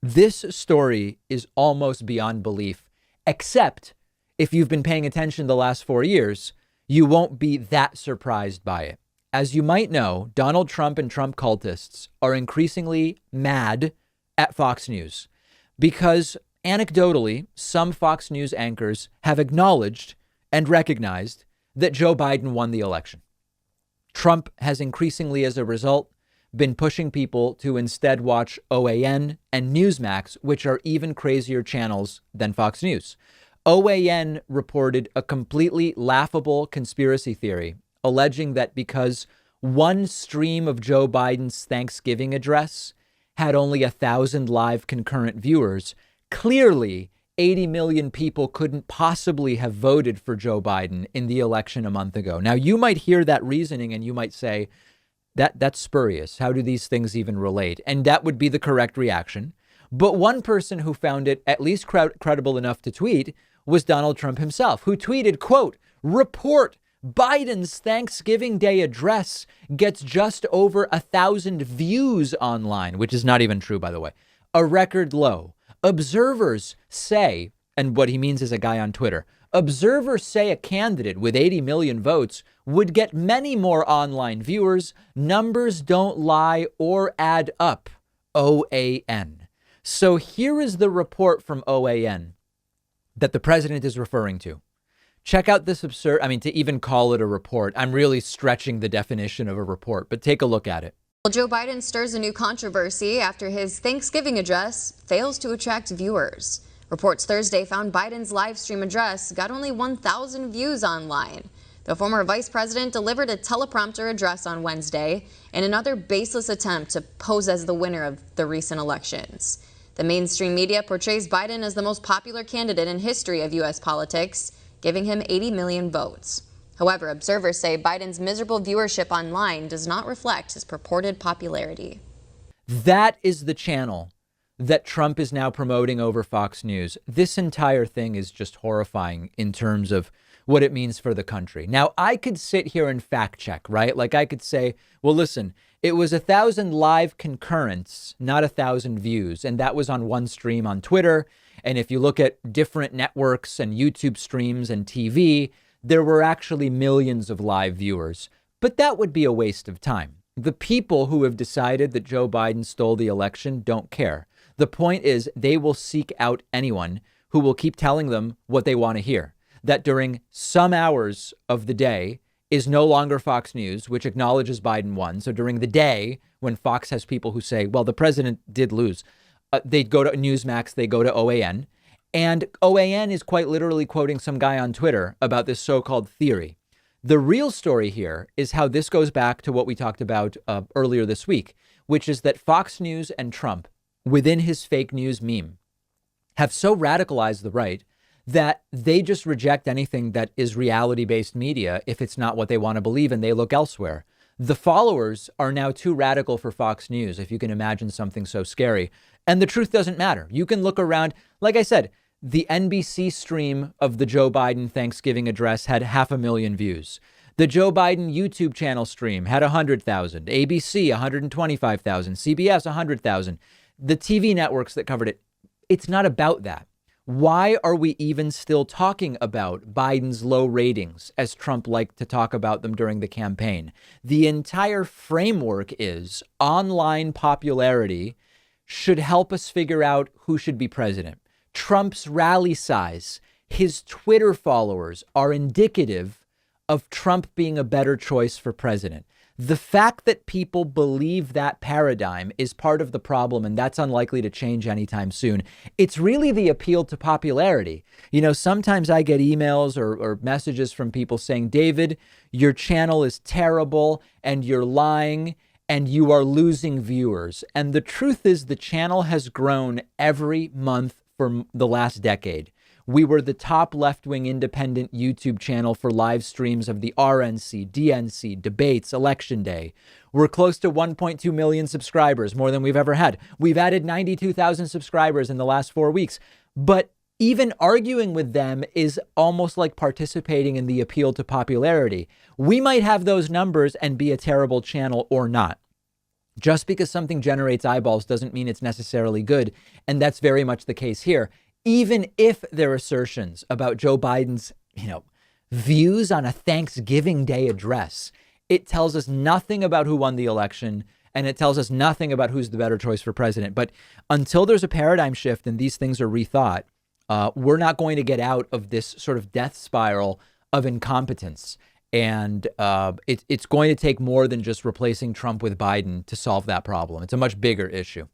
This story is almost beyond belief, except if you've been paying attention the last 4 years, you won't be that surprised by it. As you might know, Donald Trump and Trump cultists are increasingly mad at Fox News because anecdotally, some Fox News anchors have acknowledged and recognized that Joe Biden won the election. Trump has increasingly, as a result, been pushing people to instead watch OAN and Newsmax, which are even crazier channels than Fox News. OAN reported a completely laughable conspiracy theory, alleging that because one stream of Joe Biden's Thanksgiving address had only 1,000 live concurrent viewers, clearly 80 million people couldn't possibly have voted for Joe Biden in the election a month ago. Now, you might hear that reasoning and you might say, that's spurious. How do these things even relate? And that would be the correct reaction. But one person who found it at least credible enough to tweet was Donald Trump himself, who tweeted, quote, "Report Biden's Thanksgiving Day address gets just over 1,000 views online," which is not even true, by the way, a record low. Observers say, and what he means is a guy on Twitter, observers say a candidate with 80 million votes would get many more online viewers. Numbers don't lie or add up. OAN. So here is the report from OAN that the president is referring to. Check out this absurd, to even call it a report, I'm really stretching the definition of a report, but take a look at it. Well, Joe Biden stirs a new controversy after his Thanksgiving address fails to attract viewers. Reports Thursday found Biden's live stream address got only 1,000 views online. The former vice president delivered a teleprompter address on Wednesday in another baseless attempt to pose as the winner of the recent elections. The mainstream media portrays Biden as the most popular candidate in history of U.S. politics, giving him 80 million votes. However, observers say Biden's miserable viewership online does not reflect his purported popularity. That is the channel that Trump is now promoting over Fox News. This entire thing is just horrifying in terms of what it means for the country. Now, I could sit here and fact check, right? Like I could say, well, listen, it was 1,000 live concurrents, not 1,000 views. And that was on one stream on Twitter. And if you look at different networks and YouTube streams and TV, there were actually millions of live viewers. But that would be a waste of time. The people who have decided that Joe Biden stole the election don't care. The point is they will seek out anyone who will keep telling them what they want to hear. That during some hours of the day is no longer Fox News, which acknowledges Biden won. So during the day, when Fox has people who say, well, the president did lose, they go to Newsmax, they go to OAN. And OAN is quite literally quoting some guy on Twitter about this so-called theory. The real story here is how this goes back to what we talked about earlier this week, which is that Fox News and Trump, within his fake news meme, have so radicalized the right that they just reject anything that is reality-based media if it's not what they want to believe, and they look elsewhere. The followers are now too radical for Fox News, if you can imagine something so scary. And the truth doesn't matter. You can look around. Like I said, the NBC stream of the Joe Biden Thanksgiving address had 500,000 views. The Joe Biden YouTube channel stream had 100,000, ABC 125,000, CBS 100,000. The TV networks that covered it, it's not about that. Why are we even still talking about Biden's low ratings, as Trump liked to talk about them during the campaign? The entire framework is online popularity should help us figure out who should be president. Trump's rally size, his Twitter followers are indicative of Trump being a better choice for president. The fact that people believe that paradigm is part of the problem, and that's unlikely to change anytime soon. It's really the appeal to popularity. You know, sometimes I get emails or messages from people saying, David, your channel is terrible and you're lying and you are losing viewers. And the truth is the channel has grown every month for the last decade. We were the top left-wing independent YouTube channel for live streams of the RNC, DNC, debates, election day. We're close to 1.2 million subscribers, more than we've ever had. We've added 92,000 subscribers in the last 4 weeks. But even arguing with them is almost like participating in the appeal to popularity. We might have those numbers and be a terrible channel or not. Just because something generates eyeballs doesn't mean it's necessarily good. And that's very much the case here. Even if their assertions about Joe Biden's, views on a Thanksgiving Day address, it tells us nothing about who won the election, and it tells us nothing about who's the better choice for president. But until there's a paradigm shift and these things are rethought, we're not going to get out of this sort of death spiral of incompetence. And it's going to take more than just replacing Trump with Biden to solve that problem. It's a much bigger issue.